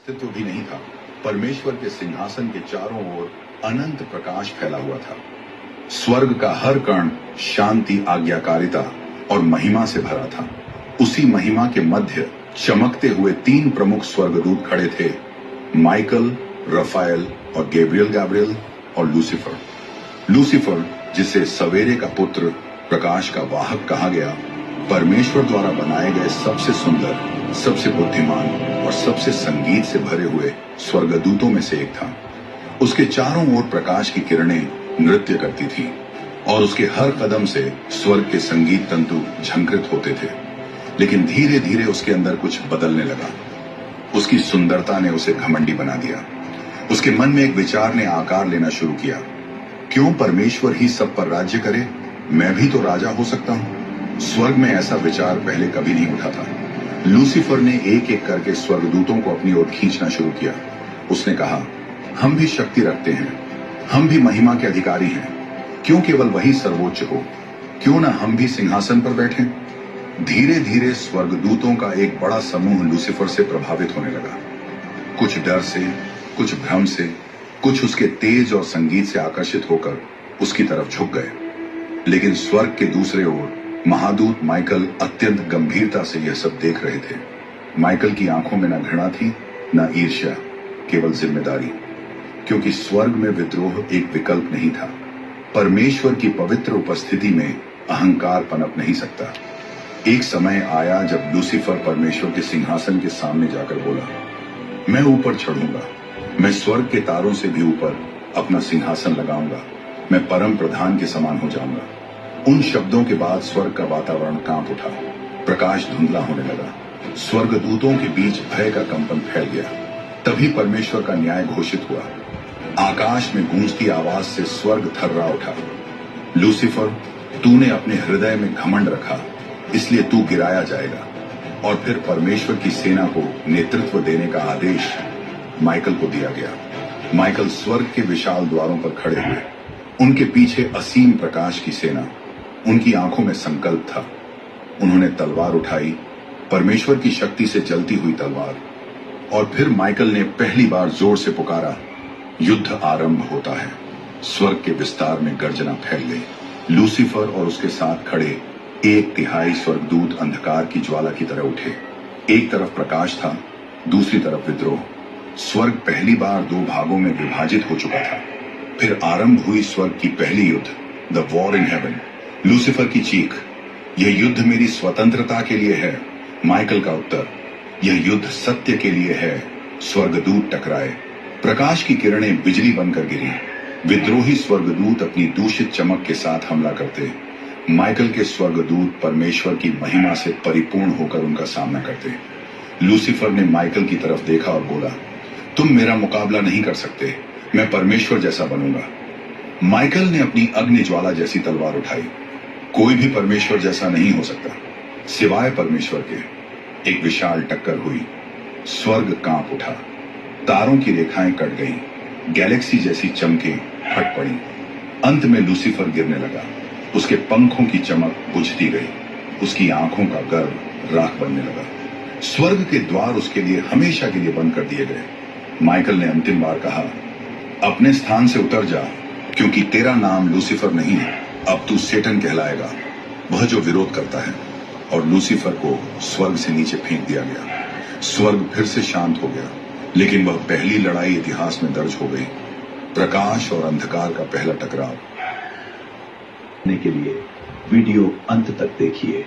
अस्तित्व भी नहीं था। परमेश्वर के सिंहासन के चारों ओर अनंत प्रकाश फैला हुआ था। स्वर्ग का हर कण शांति, आज्ञाकारिता और महिमा से भरा था। उसी महिमा के मध्य चमकते हुए 3 प्रमुख स्वर्गदूत खड़े थे, माइकल, रफाएल और गैब्रियल और लूसीफर। लूसीफर, जिसे सवेरे का पुत्र, प्रकाश का वाहक कहा गया, परमेश्वर द्वारा बनाए गए सबसे सुंदर, सबसे बुद्धिमान और सबसे संगीत से भरे हुए स्वर्गदूतों में से एक था। उसके चारों ओर प्रकाश की किरणें नृत्य करती थी और उसके हर कदम से स्वर्ग के संगीत तंतु झंकृत होते थे। लेकिन धीरे धीरे उसके अंदर कुछ बदलने लगा। उसकी सुंदरता ने उसे घमंडी बना दिया। उसके मन में एक विचार ने आकार लेना शुरू किया, क्यों परमेश्वर ही सब पर राज्य करे, मैं भी तो राजा हो सकता हूं। स्वर्ग में ऐसा विचार पहले कभी नहीं उठा था। लूसीफर ने एक एक करके स्वर्गदूतों को अपनी ओर खींचना शुरू किया। उसने कहा, हम भी शक्ति रखते हैं, हम भी महिमा के अधिकारी हैं, क्यों केवल वही सर्वोच्च हो, क्यों ना हम भी सिंहासन पर बैठें। धीरे धीरे स्वर्गदूतों का एक बड़ा समूह लूसीफर से प्रभावित होने लगा। कुछ डर से, कुछ भ्रम से, कुछ उसके तेज और संगीत से आकर्षित होकर उसकी तरफ झुक गए। लेकिन स्वर्ग के दूसरे ओर महादूत माइकल अत्यंत गंभीरता से यह सब देख रहे थे। माइकल की आंखों में न घृणा थी, न ईर्ष्या, केवल जिम्मेदारी, क्योंकि स्वर्ग में विद्रोह एक विकल्प नहीं था। परमेश्वर की पवित्र उपस्थिति में अहंकार पनप नहीं सकता। एक समय आया जब लूसीफर परमेश्वर के सिंहासन के सामने जाकर बोला, मैं ऊपर चढ़ूंगा, मैं स्वर्ग के तारों से भी ऊपर अपना सिंहासन लगाऊंगा, मैं परम प्रधान के समान हो जाऊंगा। उन शब्दों के बाद स्वर्ग का वातावरण कांप उठा, प्रकाश धुंधला होने लगा, स्वर्गदूतों के बीच भय का कंपन फैल गया। तभी परमेश्वर का न्याय घोषित हुआ। आकाश में गूंजती आवाज से स्वर्ग थर्रा उठा, लूसीफर, तूने अपने हृदय में घमंड रखा, इसलिए तू गिराया जाएगा। और फिर परमेश्वर की सेना को नेतृत्व देने का आदेश माइकल को दिया गया। माइकल स्वर्ग के विशाल द्वारों पर खड़े हुए, उनके पीछे असीम प्रकाश की सेना। उनकी आंखों में संकल्प था। उन्होंने तलवार उठाई, परमेश्वर की शक्ति से जलती हुई तलवार। और फिर माइकल ने पहली बार जोर से पुकारा, युद्ध आरंभ होता है। स्वर्ग के विस्तार में गर्जना फैल गई। लूसीफर और उसके साथ खड़े 1/3 स्वर्गदूत अंधकार की ज्वाला की तरह उठे। एक तरफ प्रकाश था, दूसरी तरफ विद्रोह। स्वर्ग पहली बार 2 भागों में विभाजित हो चुका था। फिर आरंभ हुई स्वर्ग की पहली युद्ध, the war in heaven. Lucifer की चीख, यह युद्ध मेरी स्वतंत्रता के लिए है। माइकल का उत्तर, यह युद्ध सत्य के लिए है। स्वर्गदूत टकराए, प्रकाश की किरणें बिजली बनकर गिरी। विद्रोही स्वर्गदूत अपनी दूषित चमक के साथ हमला करते, माइकल के स्वर्गदूत परमेश्वर की महिमा से परिपूर्ण होकर उनका सामना करते। लूसीफर ने माइकल की तरफ देखा और बोला, तुम मेरा मुकाबला नहीं कर सकते, मैं परमेश्वर जैसा बनूंगा। माइकल ने अपनी अग्नि ज्वाला जैसी तलवार उठाई। कोई भी परमेश्वर जैसा नहीं हो सकता सिवाय परमेश्वर के। एक विशाल टक्कर हुई, स्वर्ग कांप उठा, तारों की रेखाएं कट गईं, गैलेक्सी जैसी चमकें फट पड़ी। अंत में लूसीफर गिरने लगा, उसके पंखों की चमक बुझती गई, उसकी आंखों का गर्व राख बनने लगा। स्वर्ग के द्वार उसके लिए हमेशा के लिए बंद कर दिए गए। माइकल ने अंतिम बार कहा, अपने स्थान से उतर जा, क्योंकि तेरा नाम लूसीफर नहीं है, अब तू सेटन कहलाएगा, वह जो विरोध करता है। और लूसीफर को स्वर्ग से नीचे फेंक दिया गया। स्वर्ग फिर से शांत हो गया, लेकिन वह पहली लड़ाई इतिहास में दर्ज हो गई, प्रकाश और अंधकार का पहला टकराव। के लिए वीडियो अंत तक देखिए।